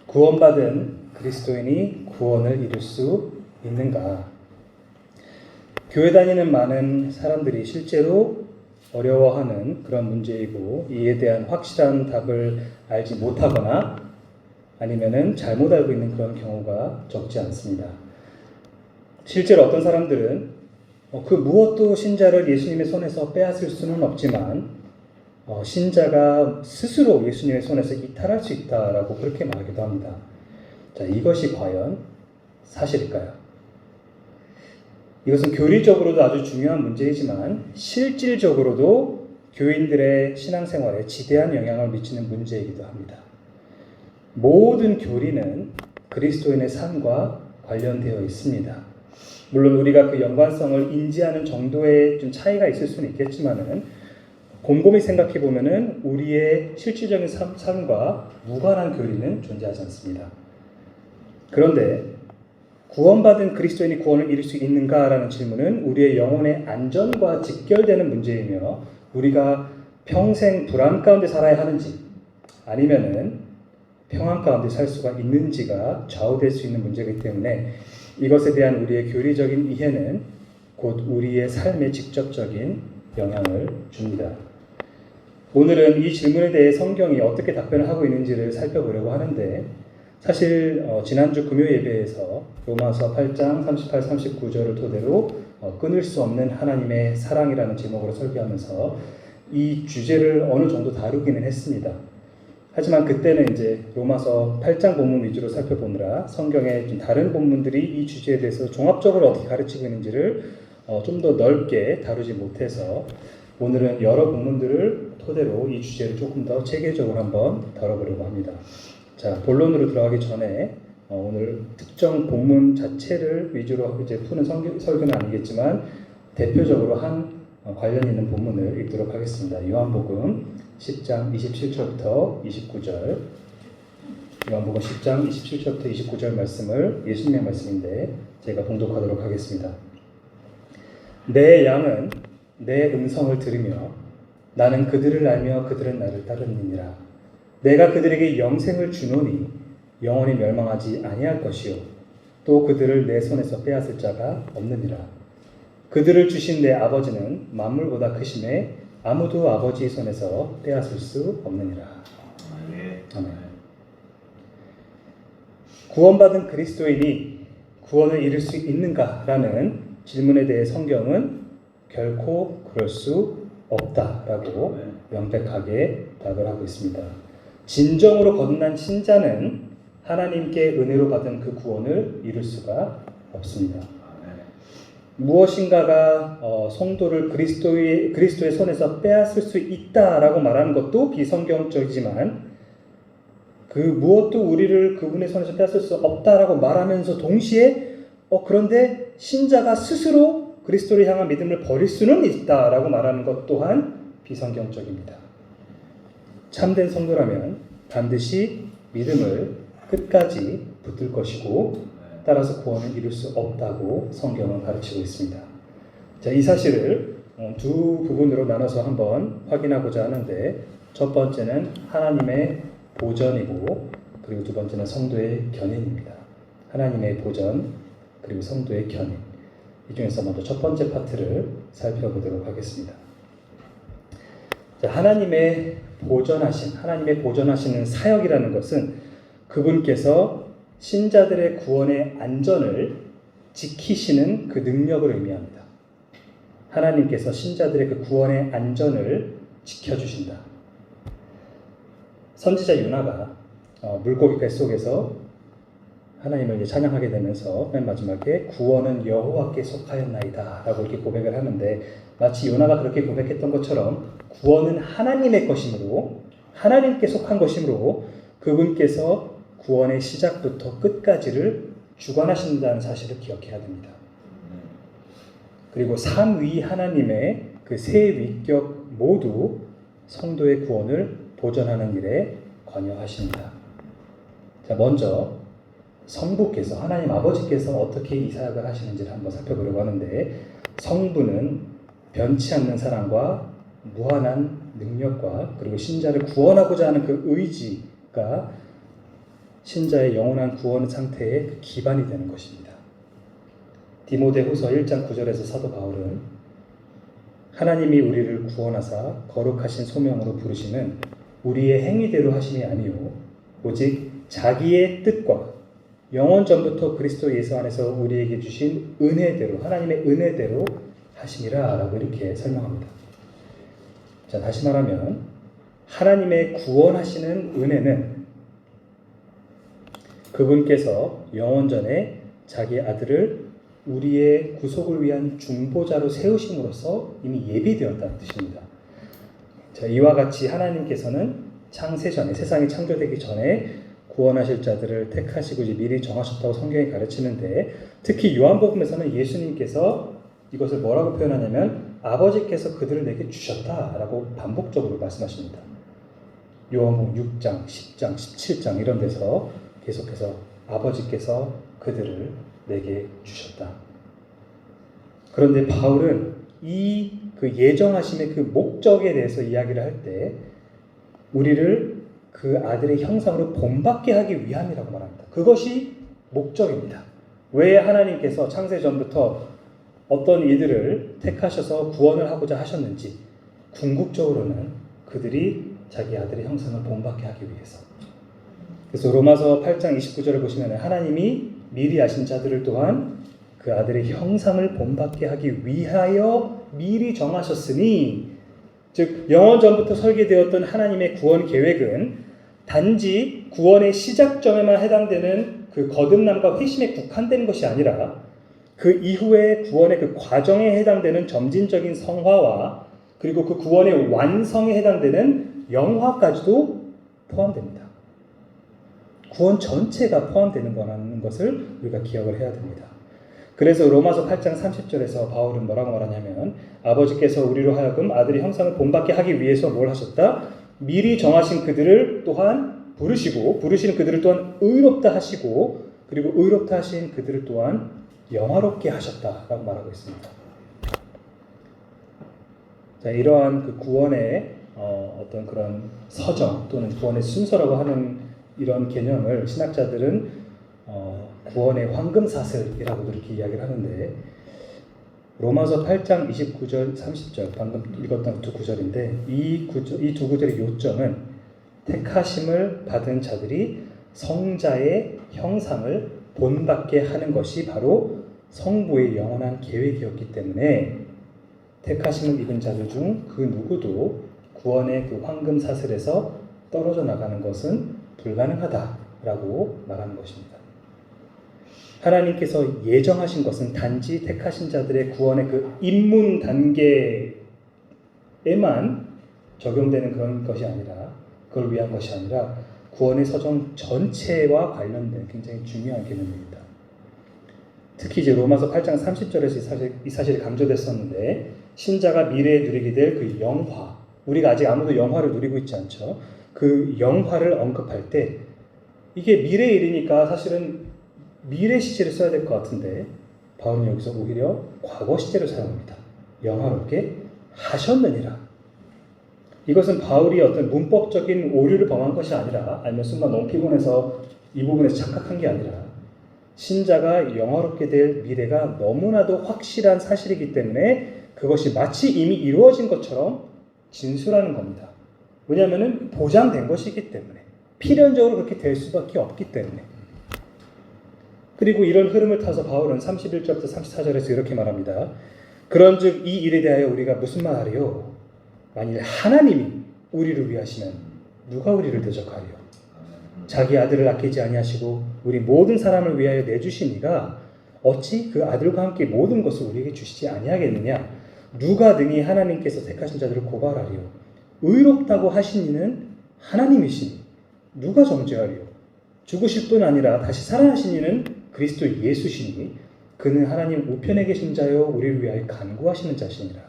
구원받은 그리스도인이 구원을 이룰 수 있는가? 교회 다니는 많은 사람들이 실제로 어려워하는 그런 문제이고, 이에 대한 확실한 답을 알지 못하거나 아니면은 잘못 알고 있는 그런 경우가 적지 않습니다. 실제로 어떤 사람들은 그 무엇도 신자를 예수님의 손에서 빼앗을 수는 없지만 신자가 스스로 예수님의 손에서 이탈할 수 있다라고 그렇게 말하기도 합니다. 자, 이것이 과연 사실일까요? 이것은 교리적으로도 아주 중요한 문제이지만 실질적으로도 교인들의 신앙생활에 지대한 영향을 미치는 문제이기도 합니다. 모든 교리는 그리스도인의 삶과 관련되어 있습니다. 물론 우리가 그 연관성을 인지하는 정도의 좀 차이가 있을 수는 있겠지만은 곰곰이 생각해 보면은 우리의 실질적인 삶과 무관한 교리는 존재하지 않습니다. 그런데 구원받은 그리스도인이 구원을 이룰 수 있는가라는 질문은 우리의 영혼의 안전과 직결되는 문제이며, 우리가 평생 불안 가운데 살아야 하는지 아니면은 평안 가운데 살 수가 있는지가 좌우될 수 있는 문제이기 때문에 이것에 대한 우리의 교리적인 이해는 곧 우리의 삶에 직접적인 영향을 줍니다. 오늘은 이 질문에 대해 성경이 어떻게 답변을 하고 있는지를 살펴보려고 하는데, 사실 지난주 금요 예배에서 로마서 8장 38, 39절을 토대로 끊을 수 없는 하나님의 사랑이라는 제목으로 설교하면서 이 주제를 어느 정도 다루기는 했습니다. 하지만 그때는 이제 로마서 8장 본문 위주로 살펴보느라 성경의 좀 다른 본문들이 이 주제에 대해서 종합적으로 어떻게 가르치고 있는지를 좀 더 넓게 다루지 못해서 오늘은 여러 본문들을 토대로 이 주제를 조금 더 체계적으로 한번 다뤄보려고 합니다. 자, 본론으로 들어가기 전에 오늘 특정 본문 자체를 위주로 이제 푸는 설교는 아니겠지만 대표적으로 한 관련 있는 본문을 읽도록 하겠습니다. 요한복음 10장 27절부터 29절. 요한복음 10장 27절부터 29절 말씀을 예수님의 말씀인데 제가 봉독하도록 하겠습니다. 내 양은 내 음성을 들으며 나는 그들을 알며 그들은 나를 따르느니라. 내가 그들에게 영생을 주노니 영원히 멸망하지 아니할 것이요 또 그들을 내 손에서 빼앗을 자가 없느니라. 그들을 주신 내 아버지는 만물보다 크심에 아무도 아버지의 손에서 빼앗을 수 없느니라. 아멘. 구원받은 그리스도인이 구원을 이룰 수 있는가라는 질문에 대해 성경은 결코 그럴 수 없다라고 명백하게 답을 하고 있습니다. 진정으로 거듭난 신자는 하나님께 은혜로 받은 그 구원을 이룰 수가 없습니다. 무엇인가가 성도를 그리스도의 손에서 빼앗을 수 있다라고 말하는 것도 비성경적이지만 그 무엇도 우리를 그분의 손에서 빼앗을 수 없다라고 말하면서 동시에 그런데 신자가 스스로 그리스도를 향한 믿음을 버릴 수는 있다라고 말하는 것 또한 비성경적입니다. 참된 성도라면 반드시 믿음을 끝까지 붙들 것이고 따라서 구원을 이룰 수 없다고 성경은 가르치고 있습니다. 자, 이 사실을 두 부분으로 나눠서 한번 확인하고자 하는데, 첫 번째는 하나님의 보전이고 그리고 두 번째는 성도의 견인입니다. 하나님의 보전 그리고 성도의 견인. 이 중에서 먼저 첫 번째 파트를 살펴보도록 하겠습니다. 자, 하나님의 보전하시는 사역이라는 것은 그분께서 신자들의 구원의 안전을 지키시는 그 능력을 의미합니다. 하나님께서 신자들의 그 구원의 안전을 지켜주신다. 선지자 요나가 물고기 뱃속에서 하나님을 이제 찬양하게 되면서 맨 마지막에 구원은 여호와께 속하였나이다 라고 이렇게 고백을 하는데, 마치 요나가 그렇게 고백했던 것처럼 구원은 하나님의 것이므로, 하나님께 속한 것이므로 그분께서 구원의 시작부터 끝까지를 주관하신다는 사실을 기억해야 됩니다. 그리고 삼위 하나님의 그 세 위격 모두 성도의 구원을 보전하는 일에 관여하십니다. 자, 먼저 성부께서, 하나님 아버지께서 어떻게 이 사역을 하시는지를 한번 살펴보려고 하는데, 성부는 변치 않는 사랑과 무한한 능력과 그리고 신자를 구원하고자 하는 그 의지가 신자의 영원한 구원 상태의 기반이 되는 것입니다. 디모데후서 1장 9절에서 사도 바울은 하나님이 우리를 구원하사 거룩하신 소명으로 부르시는 우리의 행위대로 하심이 아니요 오직 자기의 뜻과 영원 전부터 그리스도 예수 안에서 우리에게 주신 은혜대로, 하나님의 은혜대로 하심이라 라고 이렇게 설명합니다. 자, 다시 말하면 하나님의 구원하시는 은혜는 그분께서 영원 전에 자기 아들을 우리의 구속을 위한 중보자로 세우심으로써 이미 예비되었다는 뜻입니다. 자, 이와 같이 하나님께서는 창세 전에, 세상이 창조되기 전에 구원하실 자들을 택하시고 미리 정하셨다고 성경이 가르치는데, 특히 요한복음에서는 예수님께서 이것을 뭐라고 표현하냐면 아버지께서 그들을 내게 주셨다라고 반복적으로 말씀하십니다. 요한복음 6장, 10장, 17장 이런 데서 계속해서 아버지께서 그들을 내게 주셨다. 그런데 바울은 그 예정하심의 그 목적에 대해서 이야기를 할 때 우리를 그 아들의 형상으로 본받게 하기 위함이라고 말합니다. 그것이 목적입니다. 왜 하나님께서 창세 전부터 어떤 이들을 택하셔서 구원을 하고자 하셨는지, 궁극적으로는 그들이 자기 아들의 형상을 본받게 하기 위해서. 그래서 로마서 8장 29절을 보시면 하나님이 미리 아신 자들을 또한 그 아들의 형상을 본받게 하기 위하여 미리 정하셨으니, 즉 영원 전부터 설계되었던 하나님의 구원 계획은 단지 구원의 시작점에만 해당되는 그 거듭남과 회심에 국한된 것이 아니라 그 이후에 구원의 그 과정에 해당되는 점진적인 성화와 그리고 그 구원의 완성에 해당되는 영화까지도 포함됩니다. 구원 전체가 포함되는 거라는 것을 우리가 기억을 해야 됩니다. 그래서 로마서 8장 30절에서 바울은 뭐라고 말하냐면 아버지께서 우리로 하여금 아들의 형상을 본받게 하기 위해서 뭘 하셨다? 미리 정하신 그들을 또한 부르시고, 부르시는 그들을 또한 의롭다 하시고, 그리고 의롭다 하신 그들을 또한 영화롭게 하셨다라고 말하고 있습니다. 자, 이러한 그 구원의 어떤 그런 서정 또는 구원의 순서라고 하는 이런 개념을 신학자들은 구원의 황금사슬이라고도 이렇게 이야기를 하는데, 로마서 8장 29절 30절 방금 읽었던 두 구절인데 이 두 구절의 요점은 택하심을 받은 자들이 성자의 형상을 본받게 하는 것이 바로 성부의 영원한 계획이었기 때문에 택하심을 입은 자들 중 그 누구도 구원의 그 황금사슬에서 떨어져 나가는 것은 불가능하다라고 말하는 것입니다. 하나님께서 예정하신 것은 단지 택하신 자들의 구원의 그 입문 단계에만 적용되는 그런 것이 아니라, 그걸 위한 것이 아니라 구원의 서정 전체와 관련된 굉장히 중요한 개념입니다. 특히 이제 로마서 8장 30절에서 이 사실이 강조됐었는데, 신자가 미래에 누리게 될 그 영화, 우리가 아직 아무도 영화를 누리고 있지 않죠. 그 영화를 언급할 때 이게 미래의 일이니까 사실은 미래 시제를 써야 될 것 같은데 바울은 여기서 오히려 과거 시제를 사용합니다. 영화롭게 하셨느니라. 이것은 바울이 어떤 문법적인 오류를 범한 것이 아니라, 아니면 순간 너무 피곤해서 이 부분에서 착각한 게 아니라, 신자가 영화롭게 될 미래가 너무나도 확실한 사실이기 때문에 그것이 마치 이미 이루어진 것처럼 진술하는 겁니다. 왜냐하면 보장된 것이기 때문에, 필연적으로 그렇게 될 수밖에 없기 때문에. 그리고 이런 흐름을 타서 바울은 31절부터 34절에서 이렇게 말합니다. 그런즉 이 일에 대하여 우리가 무슨 말하리요? 만일 하나님이 우리를 위하시면 누가 우리를 대적하리요? 자기 아들을 아끼지 아니하시고 우리 모든 사람을 위하여 내주신 이가 어찌 그 아들과 함께 모든 것을 우리에게 주시지 아니하겠느냐? 누가 능히 하나님께서 택하신 자들을 고발하리요? 의롭다고 하신 이는 하나님이시니 누가 정죄하리요? 죽으실 뿐 아니라 다시 살아나신 이는 그리스도 예수시니 그는 하나님 우편에 계신 자요 우리를 위하여 간구하시는 자시니라.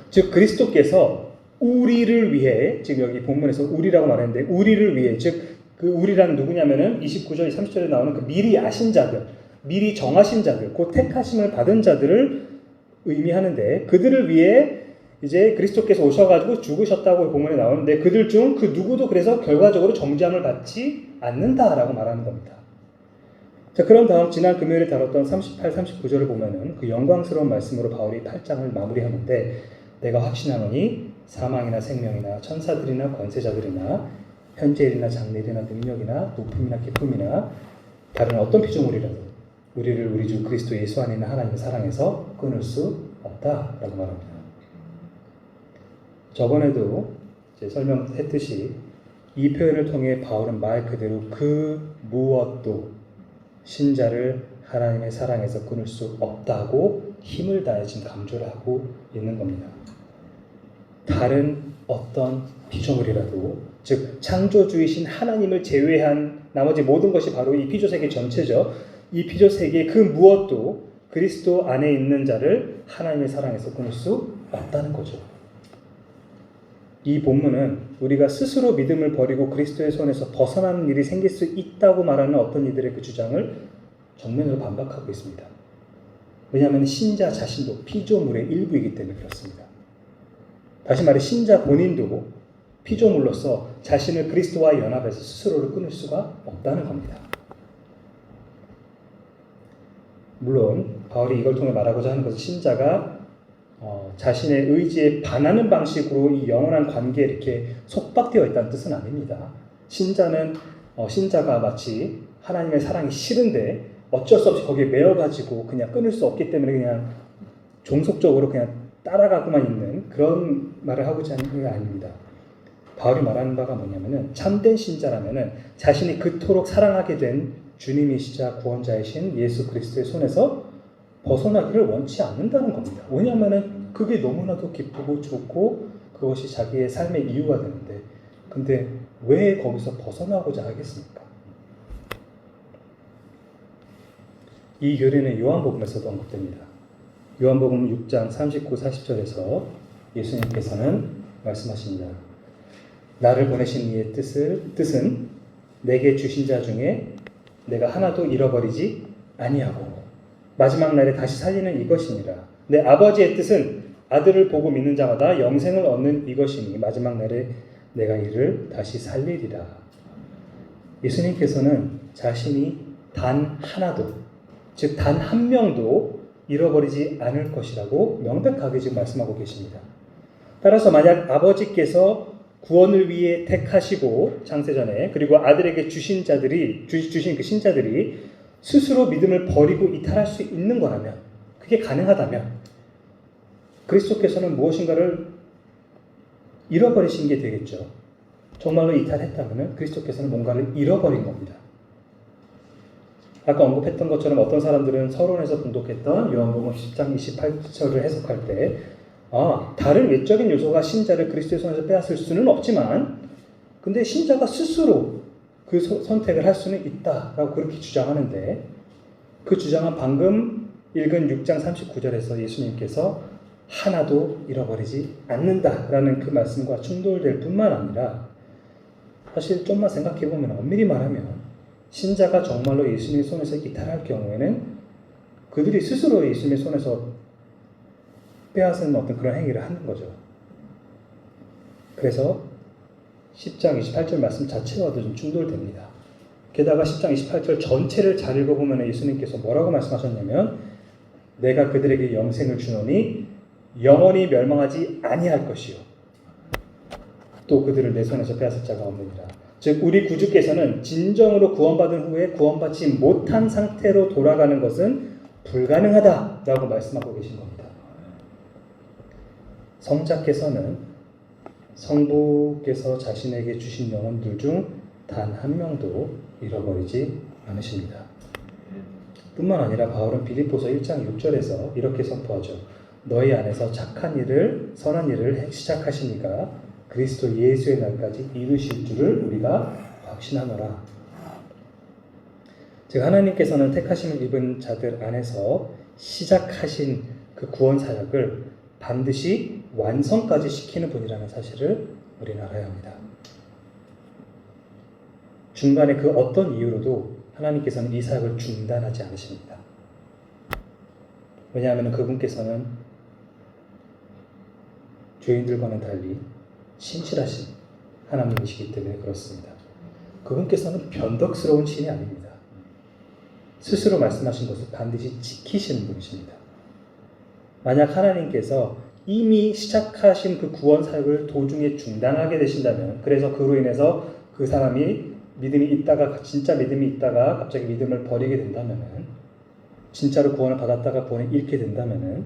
즉 그리스도께서 우리를 위해, 지금 여기 본문에서 우리라고 말했는데 우리를 위해, 즉 그 우리란 누구냐면은 29절 30절에 나오는 그 미리 아신 자들, 미리 정하신 자들, 곧 택하심을 받은 자들을 의미하는데, 그들을 위해 이제 그리스도께서 오셔가지고 죽으셨다고 본문에 나오는데 그들 중 그 누구도 그래서 결과적으로 정죄함을 받지 않는다라고 말하는 겁니다. 자, 그런 다음 지난 금요일에 다뤘던 38, 39절을 보면은 그 영광스러운 말씀으로 바울이 8장을 마무리하는데 내가 확신하노니 사망이나 생명이나 천사들이나 권세자들이나 현재일이나 장래일이나 능력이나 높음이나 기쁨이나 다른 어떤 피조물이라도 우리를 우리 주 그리스도 예수 안에 있는 하나님의 사랑에서 끊을 수 없다라고 말합니다. 저번에도 이제 설명했듯이 이 표현을 통해 바울은 말 그대로 그 무엇도 신자를 하나님의 사랑에서 끊을 수 없다고 힘을 다해 지금 강조를 하고 있는 겁니다. 다른 어떤 피조물이라도 즉 창조주이신 하나님을 제외한 나머지 모든 것이 바로 이 피조세계 전체죠. 이 피조세계의 그 무엇도 그리스도 안에 있는 자를 하나님의 사랑에서 끊을 수 없다는 거죠. 이 본문은 우리가 스스로 믿음을 버리고 그리스도의 손에서 벗어나는 일이 생길 수 있다고 말하는 어떤 이들의 그 주장을 정면으로 반박하고 있습니다. 왜냐하면 신자 자신도 피조물의 일부이기 때문에 그렇습니다. 다시 말해 신자 본인도 피조물로서 자신을 그리스도와 연합해서 스스로를 끊을 수가 없다는 겁니다. 물론 바울이 이걸 통해 말하고자 하는 것은 신자가 자신의 의지에 반하는 방식으로 이 영원한 관계에 이렇게 속박되어 있다는 뜻은 아닙니다. 신자가 마치 하나님의 사랑이 싫은데 어쩔 수 없이 거기에 매여가지고 그냥 끊을 수 없기 때문에 그냥 종속적으로 그냥 따라가고만 있는 그런 말을 하고자 하는 게 아닙니다. 바울이 말하는 바가 뭐냐면은 참된 신자라면은 자신이 그토록 사랑하게 된 주님이시자 구원자이신 예수 그리스도의 손에서 벗어나기를 원치 않는다는 겁니다. 왜냐하면 그게 너무나도 기쁘고 좋고 그것이 자기의 삶의 이유가 되는데 근데 왜 거기서 벗어나고자 하겠습니까? 이 교리는 요한복음에서도 언급됩니다. 요한복음 6장 39, 40절에서 예수님께서는 말씀하십니다. 나를 보내신 이의 뜻은 내게 주신 자 중에 내가 하나도 잃어버리지 아니하고 마지막 날에 다시 살리는 이것이니라. 내 아버지의 뜻은 아들을 보고 믿는 자마다 영생을 얻는 이것이니 마지막 날에 내가 이를 다시 살리리라. 예수님께서는 자신이 단 하나도 즉 단 한 명도 잃어버리지 않을 것이라고 명백하게 지금 말씀하고 계십니다. 따라서 만약 아버지께서 구원을 위해 택하시고 창세전에 그리고 아들에게 주신 그 신자들이 스스로 믿음을 버리고 이탈할 수 있는 거라면 그게 가능하다면 그리스도께서는 무엇인가를 잃어버리신 게 되겠죠. 정말로 이탈했다면 그리스도께서는 뭔가를 잃어버린 겁니다. 아까 언급했던 것처럼 어떤 사람들은 서론에서 분독했던 요한복음 10장 28절을 해석할 때 다른 외적인 요소가 신자를 그리스도의 손에서 빼앗을 수는 없지만 근데 신자가 스스로 그 선택을 할 수는 있다라고 그렇게 주장하는데 그 주장은 방금 읽은 6장 39절에서 예수님께서 하나도 잃어버리지 않는다라는 그 말씀과 충돌될 뿐만 아니라 사실 좀만 생각해보면 엄밀히 말하면 신자가 정말로 예수님의 손에서 이탈할 경우에는 그들이 스스로 예수님의 손에서 빼앗는 어떤 그런 행위를 하는 거죠. 그래서 10장 28절 말씀 자체와도 좀 충돌됩니다. 게다가 10장 28절 전체를 잘 읽어보면 예수님께서 뭐라고 말씀하셨냐면 내가 그들에게 영생을 주노니 영원히 멸망하지 아니할 것이요 또 그들을 내 손에서 빼앗을 자가 없느니라. 즉 우리 구주께서는 진정으로 구원받은 후에 구원받지 못한 상태로 돌아가는 것은 불가능하다라고 말씀하고 계신 겁니다. 성자께서는 성부께서 자신에게 주신 영혼들 중 단 한 명도 잃어버리지 않으십니다. 뿐만 아니라 바울은 빌립보서 1장 6절에서 이렇게 선포하죠. 너희 안에서 착한 일을 선한 일을 시작하시니가 그리스도 예수의 날까지 이루실 줄을 우리가 확신하노라. 즉 하나님께서는 택하심을 입은 자들 안에서 시작하신 그 구원 사역을 반드시 완성까지 시키는 분이라는 사실을 우리는 알아야 합니다. 중간에 그 어떤 이유로도 하나님께서는 이 사역을 중단하지 않으십니다. 왜냐하면 그분께서는 죄인들과는 달리 신실하신 하나님이시기 때문에 그렇습니다. 그분께서는 변덕스러운 신이 아닙니다. 스스로 말씀하신 것을 반드시 지키시는 분이십니다. 만약 하나님께서 이미 시작하신 그 구원 사역을 도중에 중단하게 되신다면, 그래서 그로 인해서 그 사람이 믿음이 있다가, 진짜 믿음이 있다가 갑자기 믿음을 버리게 된다면, 진짜로 구원을 받았다가 구원을 잃게 된다면,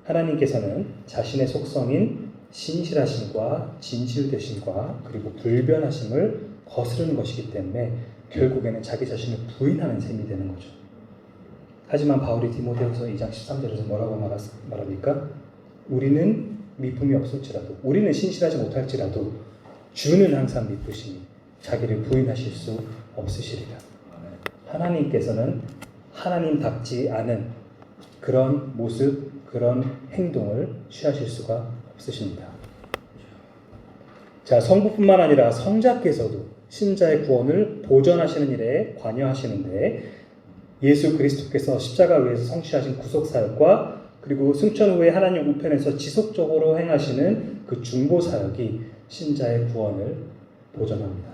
하나님께서는 자신의 속성인 신실하심과 진실되심과 그리고 불변하심을 거스르는 것이기 때문에 결국에는 자기 자신을 부인하는 셈이 되는 거죠. 하지만 바울이 디모데후서 2장 13절에서 뭐라고 말합니까? 우리는 미품이 없을지라도, 우리는 신실하지 못할지라도 주는 항상 미쁘시니 자기를 부인하실 수 없으시리라. 하나님께서는 하나님답지 않은 그런 모습, 그런 행동을 취하실 수가 없으십니다. 자, 성부뿐만 아니라 성자께서도 신자의 구원을 보전하시는 일에 관여하시는데, 예수 그리스도께서 십자가 위에서 성취하신 구속사역과 그리고 승천 후에 하나님 우편에서 지속적으로 행하시는 그 중보사역이 신자의 구원을 보전합니다.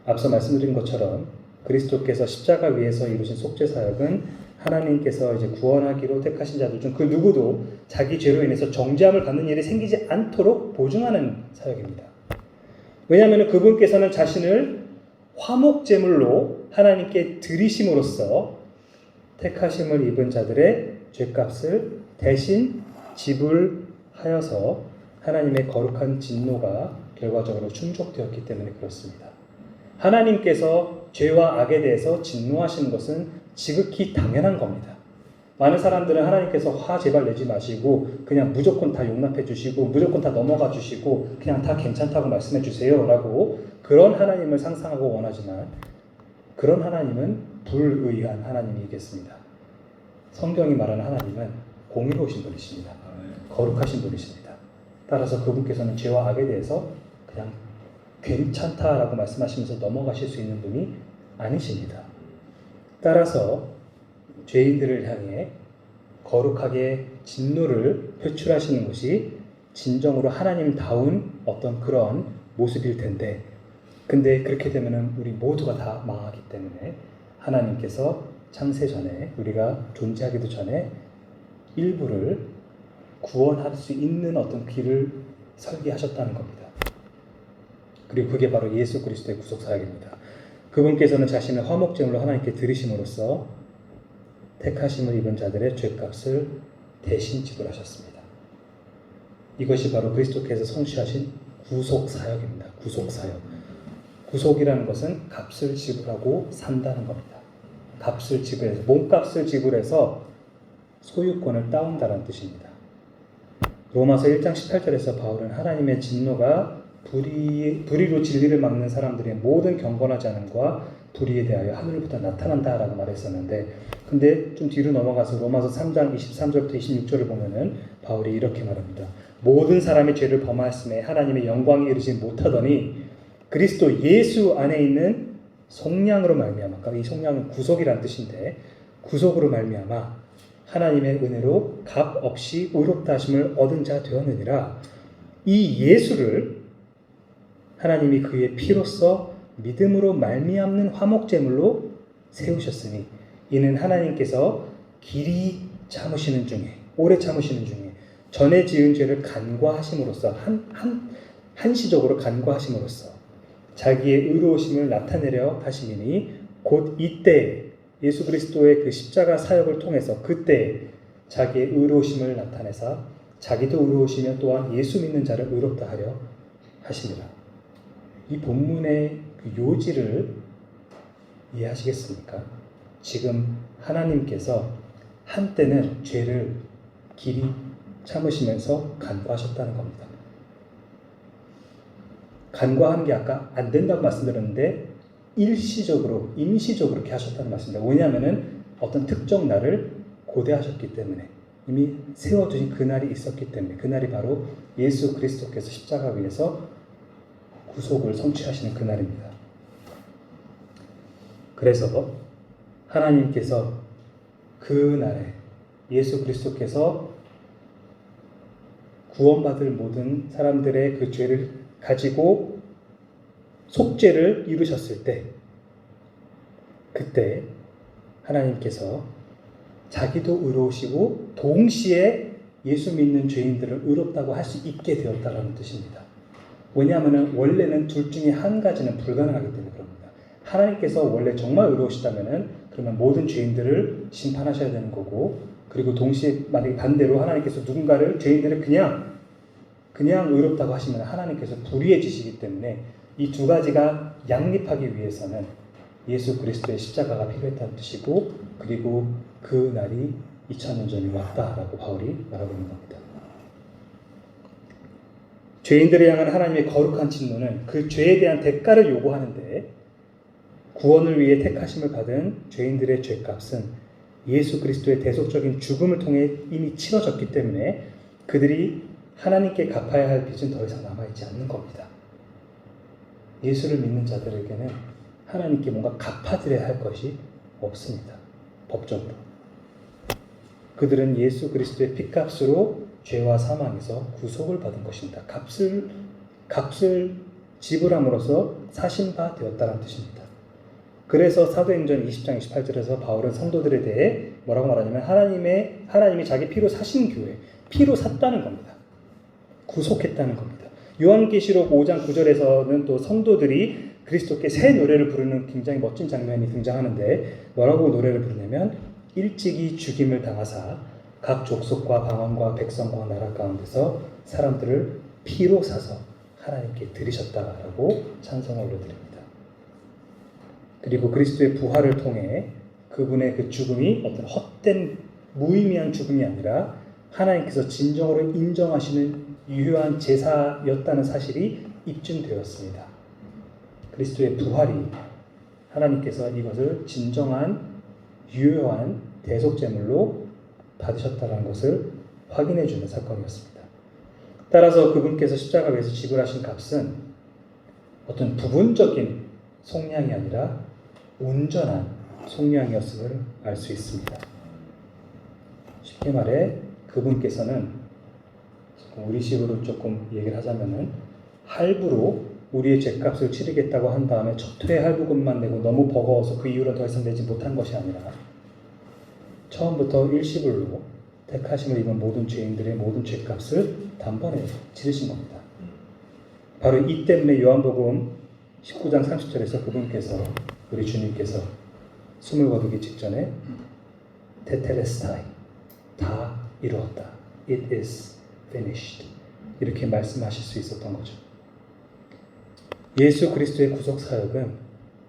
앞서 말씀드린 것처럼 그리스도께서 십자가 위에서 이루신 속죄사역은 하나님께서 이제 구원하기로 택하신 자들 중 그 누구도 자기 죄로 인해서 정죄함을 받는 일이 생기지 않도록 보증하는 사역입니다. 왜냐하면 그분께서는 자신을 화목제물로 하나님께 드리심으로써 택하심을 입은 자들의 죄값을 대신 지불하여서 하나님의 거룩한 진노가 결과적으로 충족되었기 때문에 그렇습니다. 하나님께서 죄와 악에 대해서 진노하시는 것은 지극히 당연한 겁니다. 많은 사람들은 하나님께서 화 제발 내지 마시고 그냥 무조건 다 용납해 주시고 무조건 다 넘어가 주시고 그냥 다 괜찮다고 말씀해 주세요 라고 그런 하나님을 상상하고 원하지만, 그런 하나님은 불의한 하나님이겠습니다. 성경이 말하는 하나님은 공의로우신 분이십니다. 거룩하신 분이십니다. 따라서 그분께서는 죄와 악에 대해서 그냥 괜찮다라고 말씀하시면서 넘어가실 수 있는 분이 아니십니다. 따라서 죄인들을 향해 거룩하게 진노를 표출하시는 것이 진정으로 하나님다운 어떤 그런 모습일 텐데, 근데 그렇게 되면 우리 모두가 다 망하기 때문에 하나님께서 창세 전에, 우리가 존재하기도 전에 일부를 구원할 수 있는 어떤 길을 설계하셨다는 겁니다. 그리고 그게 바로 예수 그리스도의 구속사역입니다. 그분께서는 자신을 화목제물로 하나님께 드리심으로써 택하심을 입은 자들의 죄값을 대신 지불하셨습니다. 이것이 바로 그리스도께서 성취하신 구속사역입니다. 구속사역. 구속이라는 것은 값을 지불하고 산다는 겁니다. 값을 지불해서, 몸값을 지불해서 소유권을 따온다는 뜻입니다. 로마서 1장 18절에서 바울은 하나님의 진노가 불의로 진리를 막는 사람들의 모든 경건하지 않음과 불의에 대하여 하늘부터 나타난다라고 말했었는데, 근데 좀 뒤로 넘어가서 로마서 3장 23절부터 26절을 보면은 바울이 이렇게 말합니다. 모든 사람이 죄를 범하였음에 하나님의 영광에 이르지 못하더니 그리스도 예수 안에 있는 속량으로 말미암아, 그러니까 이 속량은 구속이란 뜻인데, 구속으로 말미암아 하나님의 은혜로 값 없이 의롭다 하심을 얻은 자 되었느니라. 이 예수를 하나님이 그의 피로써 믿음으로 말미암는 화목제물로 세우셨으니 이는 하나님께서 길이 참으시는 중에, 오래 참으시는 중에 전에 지은 죄를 간과하심으로써, 한시적으로 간과하심으로써 자기의 의로우심을 나타내려 하심이니 곧 이때 예수 그리스도의 그 십자가 사역을 통해서 그때 자기의 의로우심을 나타내사 자기도 의로우시며 또한 예수 믿는 자를 의롭다 하려 하시니라. 이 본문의 그 요지를 이해하시겠습니까? 지금 하나님께서 한때는 죄를 길이 참으시면서 간과하셨다는 겁니다. 간과하는 게 아까 안 된다고 말씀드렸는데 일시적으로, 임시적으로 그렇게 하셨다는 말씀입니다. 왜냐하면 어떤 특정 날을 고대하셨기 때문에, 이미 세워두신 그날이 있었기 때문에, 그날이 바로 예수 그리스도께서 십자가 위에서 구속을 성취하시는 그날입니다. 그래서 하나님께서 그 날에 예수 그리스도께서 구원받을 모든 사람들의 그 죄를 가지고 속죄를 이루셨을 때, 그때 하나님께서 자기도 의로우시고 동시에 예수 믿는 죄인들을 의롭다고 할 수 있게 되었다는 뜻입니다. 왜냐하면 원래는 둘 중에 한 가지는 불가능하기 때문에 그럽니다. 하나님께서 원래 정말 의로우시다면 그러면 모든 죄인들을 심판하셔야 되는 거고, 그리고 동시에 만약에 반대로 하나님께서 누군가를, 죄인들을 그냥 의롭다고 하시면 하나님께서 불의해지시기 때문에 이 두 가지가 양립하기 위해서는 예수 그리스도의 십자가가 필요했다는 뜻이고, 그리고 그 날이 2000년 전에 왔다라고 바울이 말하고 있는 겁니다. 죄인들을 향한 하나님의 거룩한 진노는 그 죄에 대한 대가를 요구하는데, 구원을 위해 택하심을 받은 죄인들의 죄값은 예수 그리스도의 대속적인 죽음을 통해 이미 치러졌기 때문에 그들이 하나님께 갚아야 할 빚은 더 이상 남아있지 않는 겁니다. 예수를 믿는 자들에게는 하나님께 뭔가 갚아드려야 할 것이 없습니다. 법적으로. 그들은 예수 그리스도의 피값으로 죄와 사망에서 구속을 받은 것입니다. 값을 지불함으로써 사신 바 되었다는 뜻입니다. 그래서 사도행전 20장 28절에서 바울은 성도들에 대해 뭐라고 말하냐면 하나님이 자기 피로 사신 교회, 피로 샀다는 겁니다. 구속했다는 겁니다. 요한계시록 5장 9절에서는 또 성도들이 그리스도께 새 노래를 부르는 굉장히 멋진 장면이 등장하는데, 뭐라고 노래를 부르냐면 일찍이 죽임을 당하사 각 족속과 방언과 백성과 나라 가운데서 사람들을 피로 사서 하나님께 드리셨다라고 찬송을 올려드립니다. 그리고 그리스도의 부활을 통해 그분의 그 죽음이 어떤 헛된 무의미한 죽음이 아니라 하나님께서 진정으로 인정하시는 유효한 제사였다는 사실이 입증되었습니다. 그리스도의 부활이 하나님께서 이것을 진정한 유효한 대속제물로 받으셨다는 것을 확인해 주는 사건이었습니다. 따라서 그분께서 십자가 위에서 지불하신 값은 어떤 부분적인 속량이 아니라 온전한 속량이었음을 알 수 있습니다. 쉽게 말해 그분께서는, 우리 식으로 조금 얘기를 하자면은, 할부로 우리의 죄값을 치르겠다고 한 다음에 첫 회 할부금만 내고 너무 버거워서 그 이후로 더 이상 내지 못한 것이 아니라 처음부터 일시불로 택하심을 입은 모든 죄인들의 모든 죄값을 단번에 치르신 겁니다. 바로 이 때문에 요한복음 19장 30절에서 그분께서, 우리 주님께서 숨을 거두기 직전에 테텔레스타이, 다 이루었다, it is finished, 이렇게 말씀하실 수 있었던 거죠. 예수 그리스도의 구속 사역은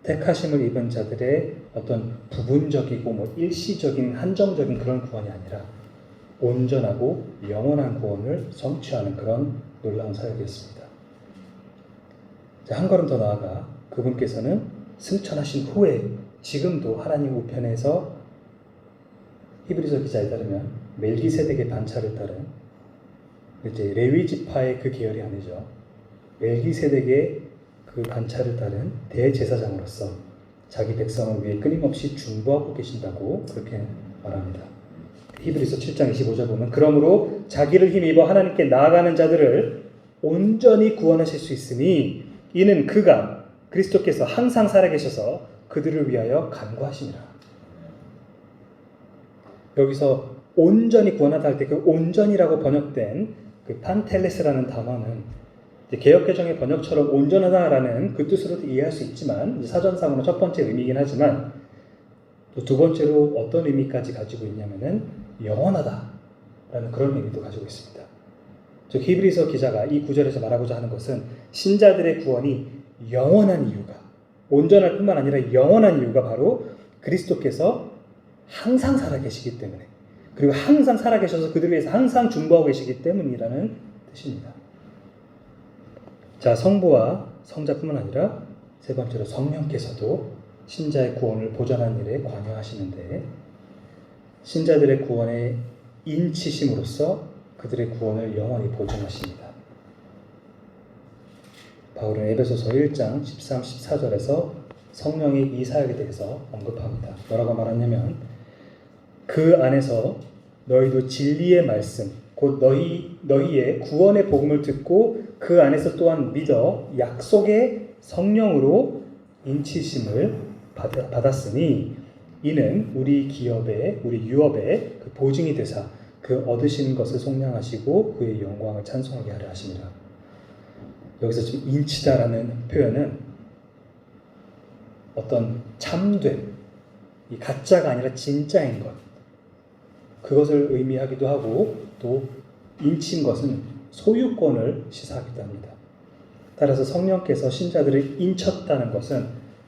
택하심을 입은 자들의 어떤 부분적이고 일시적인 한정적인 그런 구원이 아니라 온전하고 영원한 구원을 성취하는 그런 놀라운 사역이었습니다. 한 걸음 더 나아가 그분께서는 승천하신 후에 지금도 하나님 우편에서, 히브리서 기자에 따르면 멜기세덱의 반차를 따른 이제 레위 지파의 그 계열이 아니죠. 멜기세덱의 그 반차를 따른 대제사장으로서 자기 백성을 위해 끊임없이 중보하고 계신다고 그렇게 말합니다. 히브리서 7장 25절 보면, 그러므로 자기를 힘입어 하나님께 나아가는 자들을 온전히 구원하실 수 있으니 이는 그가, 그리스도께서 항상 살아계셔서 그들을 위하여 간구하시니라. 여기서 온전히 구원하다 할 때 그 온전이라고 번역된 그 판텔레스라는 단어는 개역개정의 번역처럼 온전하다라는 그 뜻으로도 이해할 수 있지만, 사전상으로 첫 번째 의미이긴 하지만 또 두 번째로 어떤 의미까지 가지고 있냐면은 영원하다라는 그런 의미도 가지고 있습니다. 즉 히브리서 기자가 이 구절에서 말하고자 하는 것은 신자들의 구원이 영원한 이유가, 온전할 뿐만 아니라 영원한 이유가 바로 그리스도께서 항상 살아계시기 때문에, 그리고 항상 살아계셔서 그들을 위해서 항상 중보하고 계시기 때문이라는 뜻입니다. 자, 성부와 성자뿐만 아니라 세 번째로 성령께서도 신자의 구원을 보전하는 일에 관여하시는데, 신자들의 구원에 인치심으로써 그들의 구원을 영원히 보증하십니다. 바울은 에베소서 1장 13, 14절에서 성령의 이 사역에 대해서 언급합니다. 뭐라고 말하냐면, 그 안에서 너희도 진리의 말씀, 곧 너희의 구원의 복음을 듣고 그 안에서 또한 믿어 약속의 성령으로 인치심을 받았으니 이는 우리 유업의 그 보증이 되사 그 얻으신 것을 속량하시고 그의 영광을 찬송하게 하려 하심이라. 여기서 지금 인치다라는 표현은 어떤 참됨, 이 가짜가 아니라 진짜인 것, 그것을 의미하기도 하고, 또 인친 것은 소유권을 시사하기도 합니다. 따라서 성령께서 신자들을 인쳤다는 것은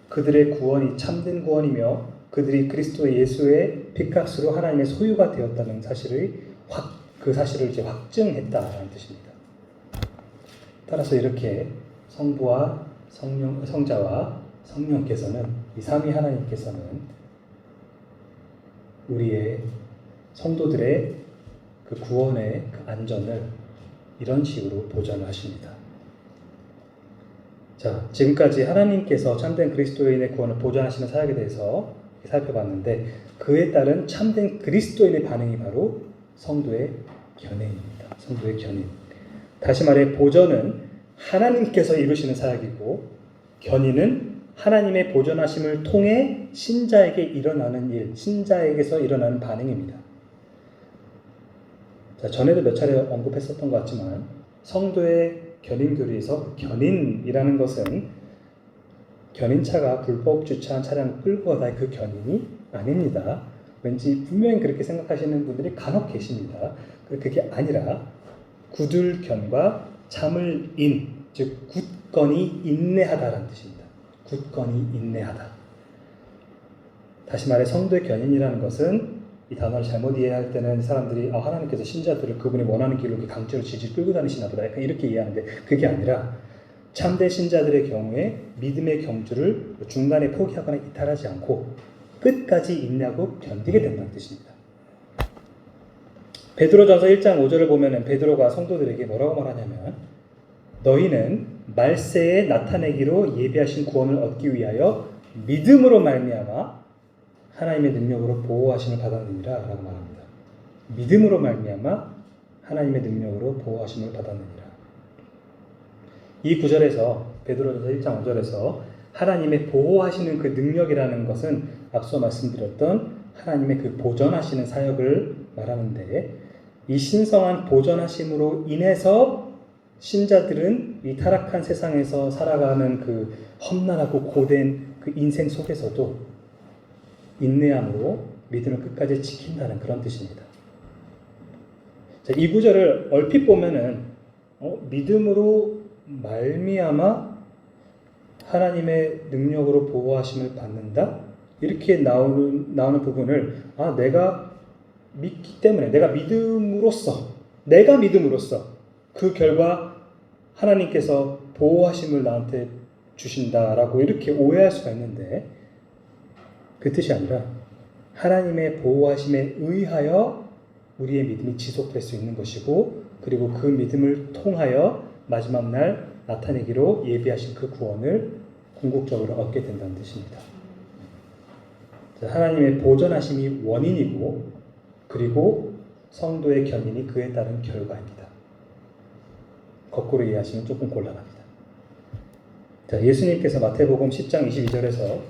그들의 구원이 참된 구원이며 그들이 그리스도 예수의 핏값으로 하나님의 소유가 되었다는 그 사실을 이제 확증했다라는 뜻입니다. 따라서 이렇게 성부와 성자와 성령께서는, 이 삼위 하나님께서는 우리의 성도들의 그 구원의 그 안전을 이런 식으로 보전하십니다. 자, 지금까지 하나님께서 참된 그리스도인의 구원을 보전하시는 사역에 대해서 살펴봤는데, 그에 따른 참된 그리스도인의 반응이 바로 성도의 견해입니다. 성도의 견해. 다시 말해, 보전은 하나님께서 이루시는 사역이고, 견인은 하나님의 보전하심을 통해 신자에게 일어나는 일, 신자에게서 일어나는 반응입니다. 자, 전에도 몇 차례 언급했었던 것 같지만 성도의 견인교리에서 견인이라는 것은 견인차가 불법 주차한 차량을 끌고 가다의 그 견인이 아닙니다. 왠지 분명히 그렇게 생각하시는 분들이 간혹 계십니다. 그게 아니라 굳을견과 참을 인, 즉 굳건히 인내하다라는 뜻입니다. 굳건히 인내하다. 다시 말해 성도의 견인이라는 것은, 이 단어를 잘못 이해할 때는 사람들이 하나님께서 신자들을 그분이 원하는 길로 강제로 질질 끌고 다니시나 보다, 약간 이렇게 이해하는데, 그게 아니라 참된 신자들의 경우에 믿음의 경주를 중간에 포기하거나 이탈하지 않고 끝까지 인내하고 견디게 된다는 뜻입니다. 베드로전서 1장 5절을 보면 베드로가 성도들에게 뭐라고 말하냐면, 너희는 말세에 나타내기로 예비하신 구원을 얻기 위하여 믿음으로 말미암아 하나님의 능력으로 보호하심을 받았느니라 라고 말합니다. 믿음으로 말미암아 하나님의 능력으로 보호하심을 받았느니라. 이 구절에서, 베드로전서 1장 5절에서 하나님의 보호하시는 그 능력이라는 것은 앞서 말씀드렸던 하나님의 그 보전하시는 사역을 말하는데, 이 신성한 보전하심으로 인해서 신자들은 이 타락한 세상에서 살아가는 그 험난하고 고된 그 인생 속에서도 인내함으로 믿음을 끝까지 지킨다는 그런 뜻입니다. 자, 이 구절을 얼핏 보면은 믿음으로 말미암아 하나님의 능력으로 보호하심을 받는다? 이렇게 나오는 부분을 내가 믿기 때문에, 내가 믿음으로써 그 결과 하나님께서 보호하심을 나한테 주신다라고 이렇게 오해할 수가 있는데, 그 뜻이 아니라 하나님의 보호하심에 의하여 우리의 믿음이 지속될 수 있는 것이고, 그리고 그 믿음을 통하여 마지막 날 나타내기로 예비하신 그 구원을 궁극적으로 얻게 된다는 뜻입니다. 하나님의 보전하심이 원인이고, 그리고 성도의 견인이 그에 따른 결과입니다. 거꾸로 이해하시면 조금 곤란합니다. 자, 예수님께서 마태복음 10장 22절에서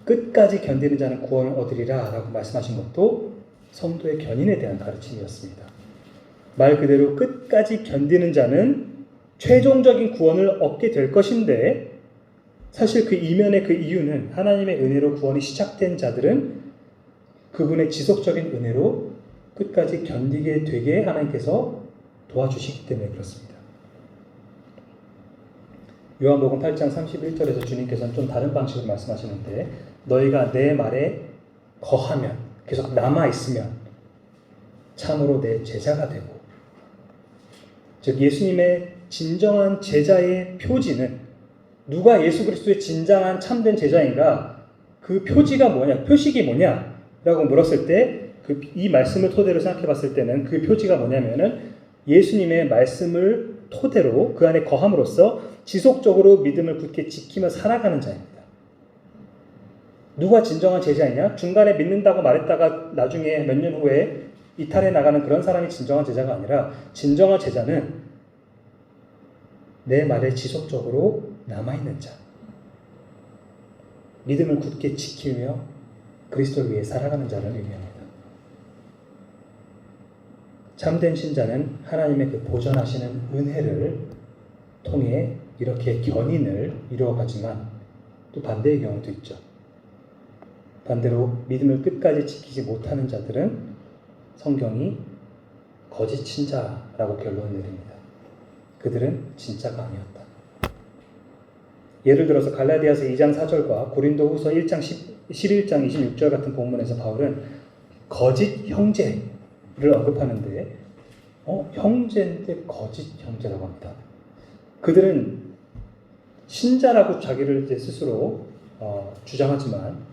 끝까지 견디는 자는 구원을 얻으리라 라고 말씀하신 것도 성도의 견인에 대한 가르침이었습니다. 말 그대로 끝까지 견디는 자는 최종적인 구원을 얻게 될 것인데, 사실 그 이면의 그 이유는 하나님의 은혜로 구원이 시작된 자들은 그분의 지속적인 은혜로 끝까지 견디게 되게 하나님께서 도와주시기 때문에 그렇습니다. 요한복음 8장 31절에서 주님께서는 좀 다른 방식으로 말씀하시는데, 너희가 내 말에 거하면, 계속 남아있으면 참으로 내 제자가 되고, 즉 예수님의 진정한 제자의 표지는, 누가 예수 그리스도의 진정한 참된 제자인가, 그 표지가 뭐냐, 표식이 뭐냐 라고 물었을 때, 이 말씀을 토대로 생각해 봤을 때는 그 표지가 뭐냐면은 예수님의 말씀을 토대로 그 안에 거함으로써 지속적으로 믿음을 굳게 지키며 살아가는 자입니다. 누가 진정한 제자이냐? 중간에 믿는다고 말했다가 나중에 몇 년 후에 이탈해 나가는 그런 사람이 진정한 제자가 아니라 진정한 제자는 내 말에 지속적으로 남아있는 자, 믿음을 굳게 지키며 그리스도를 위해 살아가는 자를 의미합니다. 참된 신자는 하나님의 그 보전하시는 은혜를 통해 이렇게 견인을 이루어가지만 또 반대의 경우도 있죠. 반대로 믿음을 끝까지 지키지 못하는 자들은 성경이 거짓 신자라고 결론을 내립니다. 그들은 진짜가 아니었다. 예를 들어서 갈라디아서 2장 4절과 고린도후서 1장 11장 26절 같은 본문에서 바울은 거짓 형제를 언급하는데 형제인데 거짓 형제라고 합니다. 그들은 신자라고 자기를 스스로 주장하지만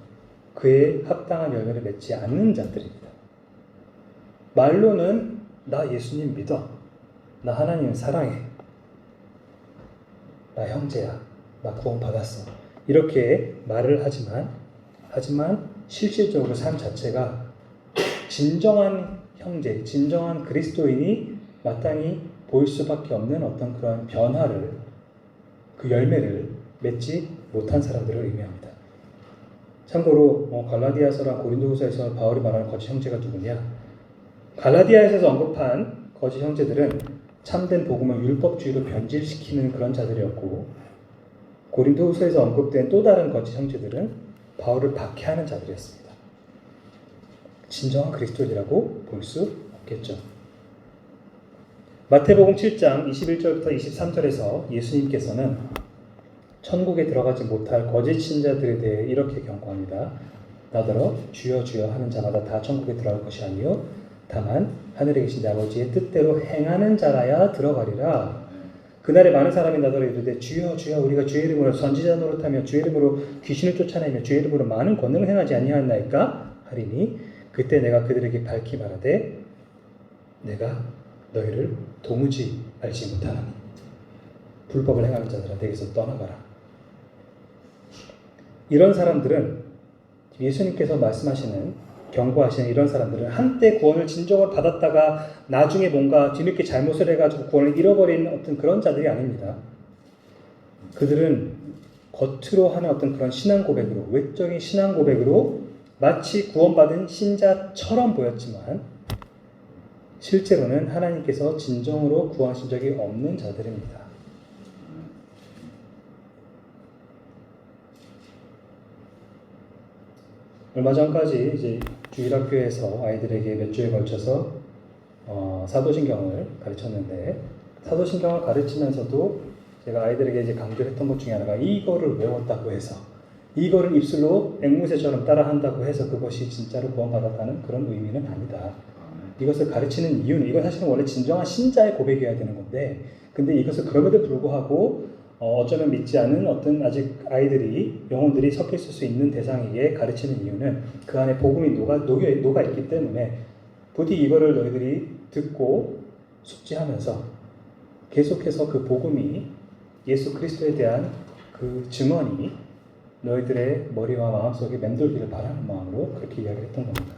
그에 합당한 열매를 맺지 않는 자들입니다. 말로는 나 예수님 믿어, 나 하나님 사랑해, 나 형제야, 나 구원받았어, 이렇게 말을 하지만 실질적으로 삶 자체가 진정한 형제, 진정한 그리스도인이 마땅히 보일 수밖에 없는 어떤 그런 변화를, 그 열매를 맺지 못한 사람들을 의미합니다. 참고로 갈라디아서랑 고린도후서에서 바울이 말하는 거짓 형제가 누구냐? 갈라디아에서 언급한 거짓 형제들은 참된 복음을 율법주의로 변질시키는 그런 자들이었고, 고린도후서에서 언급된 또 다른 거짓 형제들은 바울을 박해하는 자들이었습니다. 진정한 그리스도인이라고 볼 수 없겠죠. 마태복음 7장 21절부터 23절에서 예수님께서는 천국에 들어가지 못할 거짓 신자들에 대해 이렇게 경고합니다. 나더러 주여 주여 하는 자마다 다 천국에 들어갈 것이 아니요 다만 하늘에 계신 내 아버지의 뜻대로 행하는 자라야 들어가리라. 그날에 많은 사람이 나더러 이르되 주여 주여 우리가 주의 이름으로 선지자 노릇하며 주의 이름으로 귀신을 쫓아내며 주의 이름으로 많은 권능을 행하지 아니하였나이까 하리니 그때 내가 그들에게 밝히 말하되 내가 너희를 도무지 알지 못하나니 불법을 행하는 자들아 내게서 떠나가라. 이런 사람들은 예수님께서 말씀하시는, 경고하시는 이런 사람들은 한때 구원을 진정으로 받았다가 나중에 뭔가 뒤늦게 잘못을 해가지고 구원을 잃어버리는 어떤 그런 자들이 아닙니다. 그들은 겉으로 하는 어떤 그런 신앙 고백으로, 외적인 신앙 고백으로 마치 구원받은 신자처럼 보였지만 실제로는 하나님께서 진정으로 구하신 적이 없는 자들입니다. 얼마 전까지 이제 주일학교에서 아이들에게 몇 주에 걸쳐서 사도신경을 가르쳤는데, 사도신경을 가르치면서도 제가 아이들에게 이제 강조했던 것 중에 하나가 이거를 외웠다고 해서, 이거를 입술로 앵무새처럼 따라한다고 해서 그것이 진짜로 구원받았다는 그런 의미는 아니다. 이것을 가르치는 이유는, 이건 사실은 원래 진정한 신자의 고백이어야 되는 건데, 근데 이것을 그럼에도 불구하고 어쩌면 믿지 않은 어떤 아직 아이들이, 영혼들이 섞여 있을 수 있는 대상에게 가르치는 이유는 그 안에 복음이 녹아 있기 때문에 부디 이거를 너희들이 듣고 숙지하면서 계속해서 그 복음이, 예수 그리스도에 대한 그 증언이 너희들의 머리와 마음속에 맴돌기를 바라는 마음으로 그렇게 이야기를 했던 겁니다.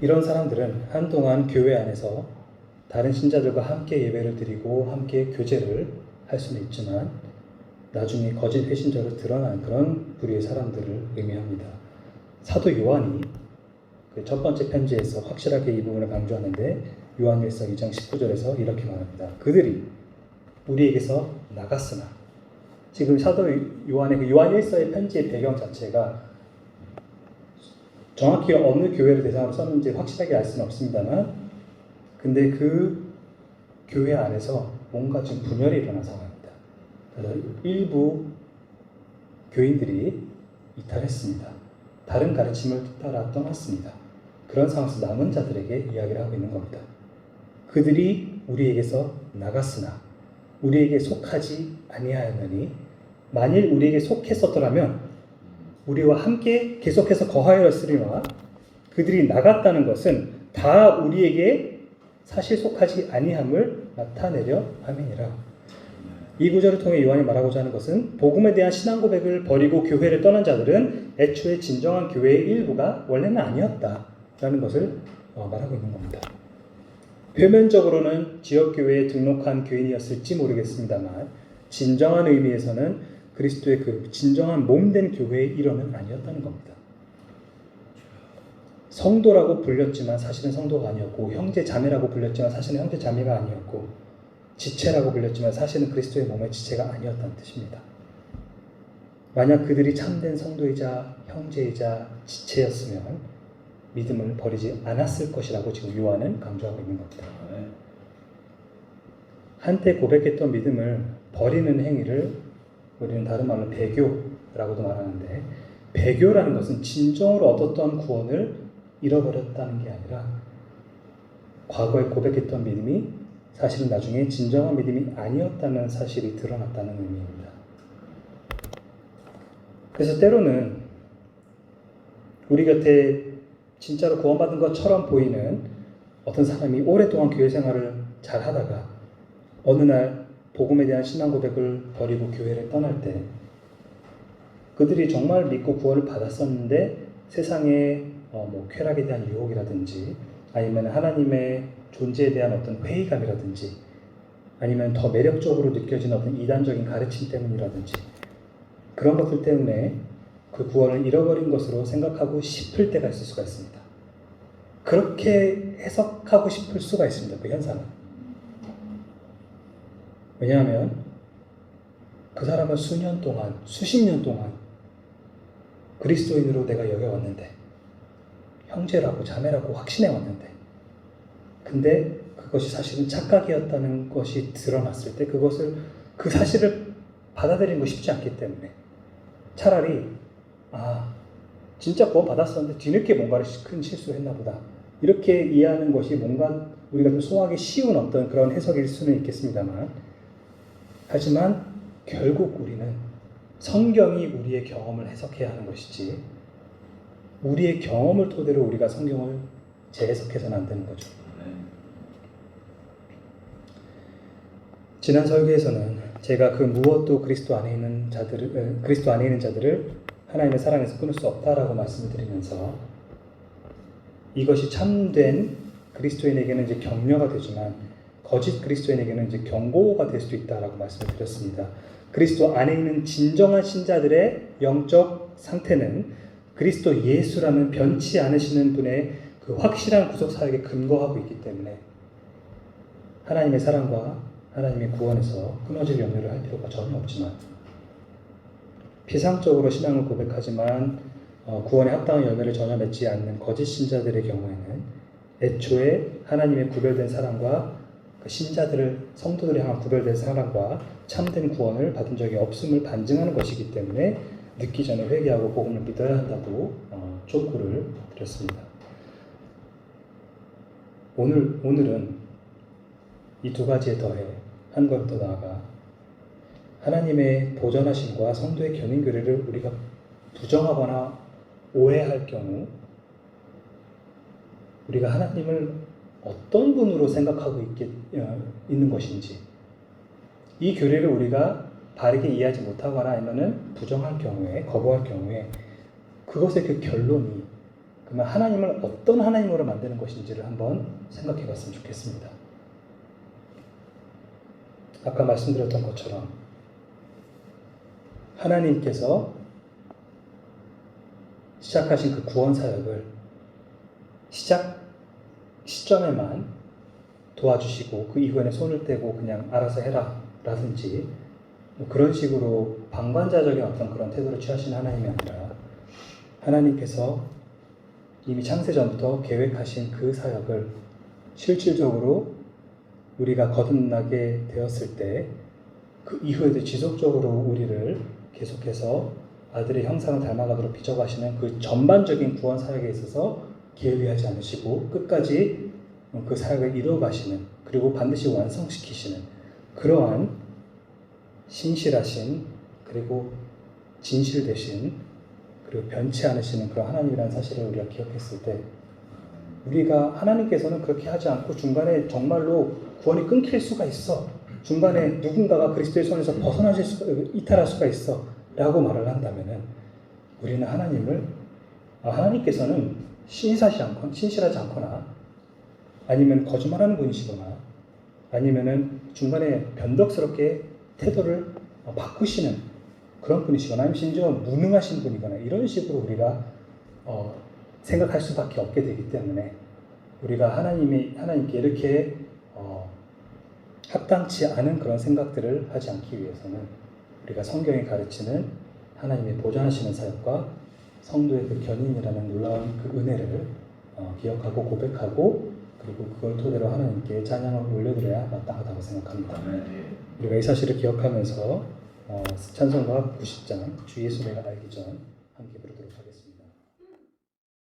이런 사람들은 한동안 교회 안에서 다른 신자들과 함께 예배를 드리고 함께 교제를 할 수는 있지만 나중에 거짓 회신자로 드러난 그런 부류의 사람들을 의미합니다. 사도 요한이 그 첫 번째 편지에서 확실하게 이 부분을 강조하는데, 요한일서 2장 19절에서 이렇게 말합니다. 그들이 우리에게서 나갔으나, 지금 사도 요한의 그 요한일서의 편지의 배경 자체가 정확히 어느 교회를 대상으로 썼는지 확실하게 알 수는 없습니다만, 근데 그 교회 안에서 뭔가 지금 분열이 일어난 상황입니다. 그래서 일부 교인들이 이탈했습니다. 다른 가르침을 따라 떠났습니다. 그런 상황에서 남은 자들에게 이야기를 하고 있는 겁니다. 그들이 우리에게서 나갔으나 우리에게 속하지 아니하였느니, 만일 우리에게 속했었더라면 우리와 함께 계속해서 거하였으리와 그들이 나갔다는 것은 다 우리에게 사실 속하지 아니함을 나타내려 함이니라. 이 구절을 통해 요한이 말하고자 하는 것은 복음에 대한 신앙 고백을 버리고 교회를 떠난 자들은 애초에 진정한 교회의 일부가 원래는 아니었다라는 것을 말하고 있는 겁니다. 표면적으로는 지역교회에 등록한 교인이었을지 모르겠습니다만 진정한 의미에서는 그리스도의 그 진정한 몸된 교회의 일원은 아니었다는 겁니다. 성도라고 불렸지만 사실은 성도가 아니었고, 형제 자매라고 불렸지만 사실은 형제 자매가 아니었고, 지체라고 불렸지만 사실은 그리스도의 몸의 지체가 아니었다는 뜻입니다. 만약 그들이 참된 성도이자 형제이자 지체였으면 믿음을 버리지 않았을 것이라고 지금 요한은 강조하고 있는 겁니다. 한때 고백했던 믿음을 버리는 행위를 우리는 다른 말로 배교라고도 말하는데, 배교라는 것은 진정으로 얻었던 구원을 잃어버렸다는 게 아니라 과거에 고백했던 믿음이 사실은 나중에 진정한 믿음이 아니었다는 사실이 드러났다는 의미입니다. 그래서 때로는 우리 곁에 진짜로 구원받은 것처럼 보이는 어떤 사람이 오랫동안 교회 생활을 잘 하다가 어느 날 복음에 대한 신앙 고백을 버리고 교회를 떠날 때 그들이 정말 믿고 구원을 받았었는데 세상의 쾌락에 대한 유혹이라든지 아니면 하나님의 존재에 대한 어떤 회의감이라든지 아니면 더 매력적으로 느껴지는 어떤 이단적인 가르침 때문이라든지 그런 것들 때문에 그 구원을 잃어버린 것으로 생각하고 싶을 때가 있을 수가 있습니다. 그렇게 해석하고 싶을 수가 있습니다. 그 현상은. 왜냐하면 그 사람은 수년 동안, 수십 년 동안 그리스도인으로 내가 여겨왔는데 형제라고 자매라고 확신해 왔는데 근데 그것이 사실은 착각이었다는 것이 드러났을 때 그 사실을 받아들이는 거 쉽지 않기 때문에 차라리 진짜 구원 받았었는데 뒤늦게 뭔가를 큰 실수를 했나 보다 이렇게 이해하는 것이 뭔가 우리가 좀 소화하기 쉬운 어떤 그런 해석일 수는 있겠습니다만 하지만 결국 우리는 성경이 우리의 경험을 해석해야 하는 것이지 우리의 경험을 토대로 우리가 성경을 재해석해서는 안 되는 거죠. 지난 설교에서는 제가 그 무엇도 그리스도 안에 있는 자들을 하나님의 사랑에서 끊을 수 없다라고 말씀을 드리면서 이것이 참된 그리스도인에게는 이제 격려가 되지만 거짓 그리스도인에게는 이제 경고가 될 수도 있다라고 말씀을 드렸습니다. 그리스도 안에 있는 진정한 신자들의 영적 상태는 그리스도 예수라는 변치 않으시는 분의 그 확실한 구속 사역에 근거하고 있기 때문에 하나님의 사랑과 하나님의 구원에서 끊어질 염려를 할 필요가 전혀 없지만 피상적으로 신앙을 고백하지만 구원에 합당한 열매를 전혀 맺지 않는 거짓 신자들의 경우에는 애초에 하나님의 구별된 사랑과 그 성도들을 향한 구별된 사랑과 참된 구원을 받은 적이 없음을 반증하는 것이기 때문에 늦기 전에 회개하고 복음을 믿어야 한다고 촉구를 드렸습니다. 오늘은 이 두 가지에 더해 한 걸음 더 나아가 하나님의 보전하심과 성도의 견인 교례를 우리가 부정하거나 오해할 경우 우리가 하나님을 어떤 분으로 생각하고 있는 것인지 이 교례를 우리가 바르게 이해하지 못하거나 아니면 부정할 경우에 거부할 경우에 그것의 그 결론이 그러면 하나님을 어떤 하나님으로 만드는 것인지를 한번 생각해 봤으면 좋겠습니다. 아까 말씀드렸던 것처럼 하나님께서 시작하신 그 구원 사역을 시작 시점에만 도와주시고 그 이후에는 손을 떼고 그냥 알아서 해라 라든지 그런 식으로 방관자적인 어떤 그런 태도를 취하신 하나님이 아니라 하나님께서 이미 창세 전부터 계획하신 그 사역을 실질적으로 우리가 거듭나게 되었을 때 그 이후에도 지속적으로 우리를 계속해서 아들의 형상을 닮아가도록 빚어가시는 그 전반적인 구원 사역에 있어서 게을리하지 않으시고 끝까지 그 사역을 이루어가시는 그리고 반드시 완성시키시는 그러한 신실하신 그리고 진실되신 그리고 변치 않으시는 그런 하나님이라는 사실을 우리가 기억했을 때 우리가 하나님께서는 그렇게 하지 않고 중간에 정말로 구원이 끊길 수가 있어 중간에 누군가가 그리스도의 손에서 이탈할 수가 있어 라고 말을 한다면은 우리는 하나님께서는 신실하지 않거나 아니면 거짓말하는 분이시거나 아니면은 중간에 변덕스럽게 태도를 바꾸시는 그런 분이시거나 아니면 심지어 무능하신 분이거나 이런 식으로 우리가 생각할 수밖에 없게 되기 때문에 우리가 하나님께 이렇게 합당치 않은 그런 생각들을 하지 않기 위해서는 우리가 성경이 가르치는 하나님의 보존하시는 사역과 성도의 그 견인이라는 놀라운 그 은혜를 기억하고 고백하고 그리고 그걸 토대로 하나님께 찬양을 올려드려야 마땅하다고 생각합니다. 우리가 이 사실을 기억하면서 찬송가 90장 주 예수를 알기 전 함께 부르도록 하겠습니다.